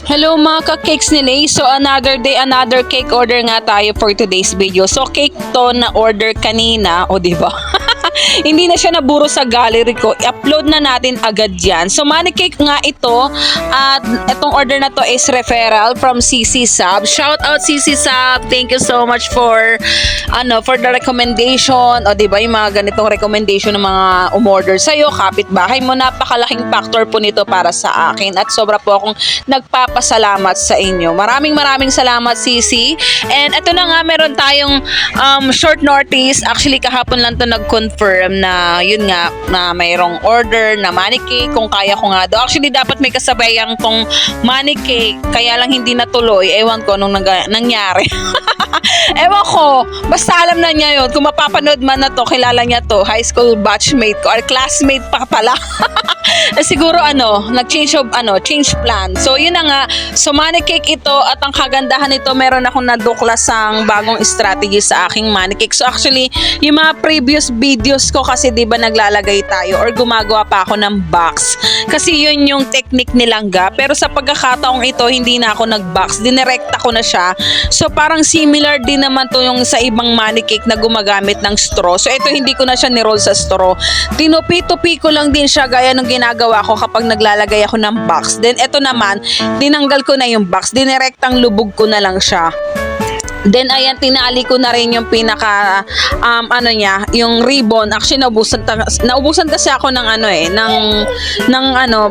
Hello mga ka-cakes ni Lay. So another day, another cake order nga tayo for today's video. So cake to na order kanina, o diba? Hindi na siya naburo sa gallery ko. I-upload na natin agad yan. So money cake nga ito. At itong order na to is referral from CC Sab. Shout out CC Sab. Thank you so much for for the recommendation. O diba yung mga ganitong recommendation ng mga umorder sa'yo. Kapitbahay mo. Napakalaking factor po nito para sa akin. At sobra po akong nagpapasalamat sa inyo. Maraming salamat CC. And ito na nga, meron tayong short notice. Actually kahapon lang to nag-confirm na yun nga, na mayroong order na money cake, kung kaya ko nga daw. Actually dapat may kasabayang tong money cake, kaya lang hindi natuloy. Ewan ko anong nangyari. Ewan ko, basta alam na niya yun. Kung mapapanood man na to, kilala niya to, high school batchmate ko or classmate pa pala. Siguro nag-change change plan. So yun na nga, so money cake ito, at ang kagandahan nito, meron akong naduklasang bagong strategy sa aking money cake. So actually, yung mga previous videos ko kasi 'di ba naglalagay tayo or gumagawa pa ako ng box. Kasi yun yung technique nilangga. Pero sa pagkakataong ito, hindi na ako nag-box, dinirekta ko na siya. So parang similar din naman to yung sa ibang money cake na gumagamit ng straw. So ito hindi ko na siya ni-roll sa straw. Tinupi-tupi ko lang din siya gaya ng ginagawa ko kapag naglalagay ako ng box. Then ito naman, tinanggal ko na yung box, dinirektang lubog ko na lang siya. Then ayan, tinali ko na rin yung pinaka yung ribbon. Actually naubusan kasi ako ng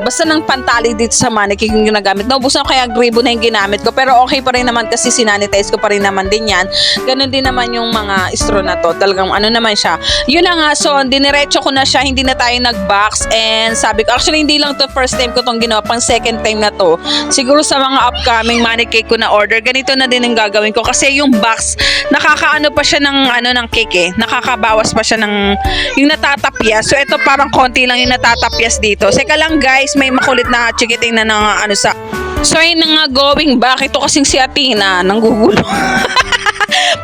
basta ng pantali dito sa money cake yung ginagamit. Naubusan ko kaya ribbon na yung ginamit ko, pero okay pa rin naman kasi sinanitize ko pa rin naman din yan. Ganun din naman yung mga straw na to. Talagang naman siya. Yun na nga, so diniretso ko na siya, hindi na tayo nag-box. And sabi ko, actually hindi lang to first time ko tong ginawa, pang second time na to. Siguro sa mga upcoming money cake ko na order, ganito na din ang gagawin ko kasi yung box, nakakaano pa siya ng cake eh. Nakakabawas pa siya ng yung natatapyas. So ito parang konti lang yung natatapyas dito. Seka lang guys, may makulit na chikiting na sa. So ayun na nga, going back. Ito kasing si Athena, nanggugulo.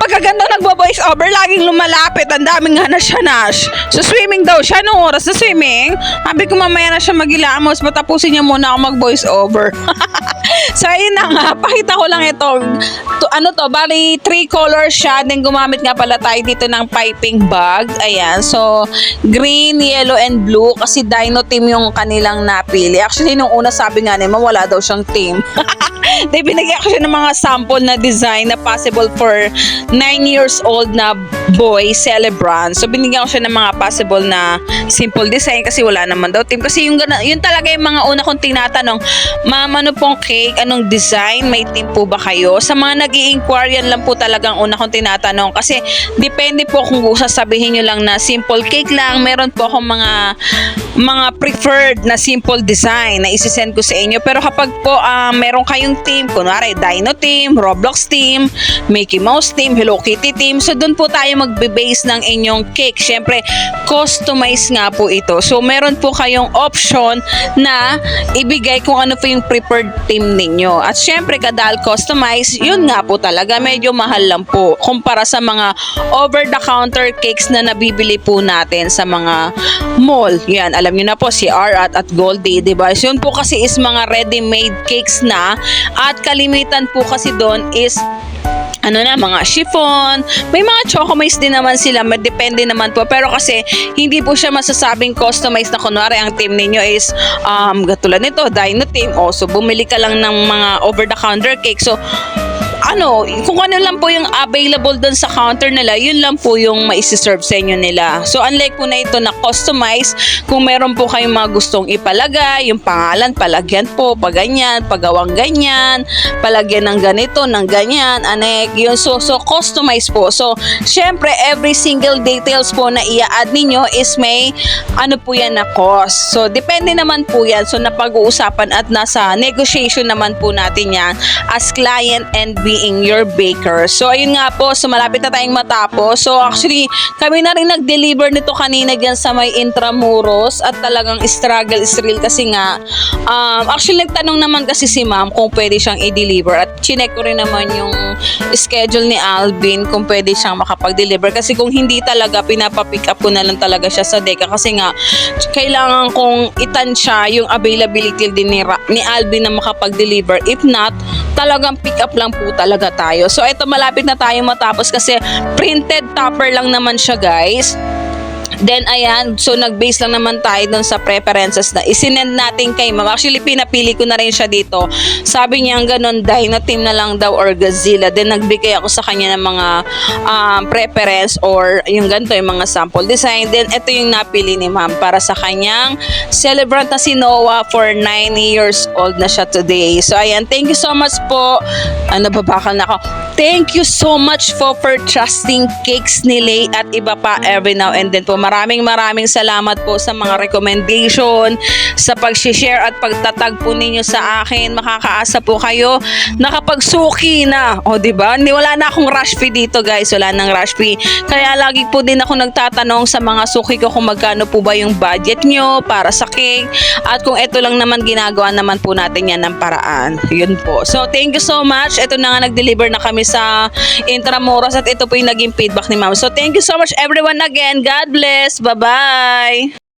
Pagkaganda nagbo-voice over, laging lumalapit. Ang daming nga na siya, Nash. So swimming daw siya. Anong oras na swimming? Sabi ko mamaya na siya mag-ilamos, patapusin niya muna ako mag-voice over. So ayun na nga, pakita ko lang ito. Bali 3 colors siya. Then gumamit nga pala tayo dito ng piping bag. Ayan, so green, yellow, and blue. Kasi dino team yung kanilang napili. Actually nung una sabi nga naman wala daw siyang team. Then binigyan ko siya ng mga sample na design na possible for 9 years old na boy celebrant. So binigyan ko siya ng mga possible na simple design kasi wala naman daw team. Kasi yun talaga yung mga una kong tinatanong, ma'am, ano pong cake, anong design, may team po ba kayo? Sa mga nag-i-inquire, yan lang po talagang una kong tinatanong. Kasi depende po kung sasabihin nyo lang na simple cake lang, meron po akong mga preferred na simple design na isi-send ko sa inyo. Pero kapag po meron kayong team, kunwari Dino team, Roblox team, Mickey Mouse team, Hello Kitty team, so doon po tayo magbe-base ng inyong cake. Syempre, customize nga po ito. So meron po kayong option na ibigay kung ano po yung preferred team ninyo. At syempre, kadahil customize, yun nga po talaga, medyo mahal lang po kumpara sa mga over-the-counter cakes na nabibili po natin sa mga mall. Yan, alam nyo na po, si R at Goldie, diba? So yun po kasi is mga ready-made cakes na, at kalimitan po kasi doon is mga chiffon, may mga chocomice din naman sila, depende naman po, pero kasi hindi po siya masasabing customized na kunwari ang team ninyo is katulad nito, Dino team, so bumili ka lang ng mga over the counter cake, so kung ano lang po yung available doon sa counter nila, yun lang po yung maisiserve sa inyo nila. So unlike po na ito na customize, kung meron po kayong mga gustong ipalagay, yung pangalan, palagyan po, paganyan, pagawang ganyan, palagyan ng ganito, ng ganyan, yun. So customize po. So syempre, every single details po na i-add ninyo is may po yan na cost. So depende naman po yan. So napag-uusapan at nasa negotiation naman po natin yan as client and being your baker. So ayun nga po, so malapit na tayong matapos. So actually, kami na rin nag-deliver nito kanina dyan sa may Intramuros at talagang struggle is real kasi nga, actually nagtanong naman kasi si ma'am kung pwede siyang i-deliver at chinek ko rin naman yung schedule ni Alvin kung pwede siyang makapag-deliver kasi kung hindi talaga, pinapapick up ko na lang talaga siya sa Deka kasi nga, kailangan kong itansya yung availability din ni Alvin na makapag-deliver. If not, talagang pick up lang po talaga tayo. So ito, malapit na tayo matapos kasi printed topper lang naman siya, guys. Then ayan, so nag-base lang naman tayo dun sa preferences na isinend natin kay ma'am. Actually, pinapili ko na rin siya dito. Sabi niya ganun, Dynateam na lang daw or Godzilla. Then nagbigay ako sa kanya ng mga preference or yung ganito, yung mga sample design. Then ito yung napili ni ma'am para sa kanyang celebrant na si Noah for 9 years old na siya today. So ayan, thank you so much po. Nababakal na ako. Thank you so much for trusting Cakes ni Lay at iba pa every now and then po. Maraming salamat po sa mga recommendation, sa pag-share at pagtatag po ninyo sa akin. Makakaasa po kayo nakapagsuki na. O diba? Wala na akong rush fee dito, guys. Wala nang rush fee. Kaya lagi po din ako nagtatanong sa mga suki ko kung magkano po ba yung budget nyo para sa cake. At kung ito lang naman, ginagawa naman po natin yan ng paraan. Yun po. So, thank you so much. Ito na nga, nag-deliver na kami sa Intramuros at ito po yung naging feedback ni ma'am. So, thank you so much everyone again. God bless. Bye-bye.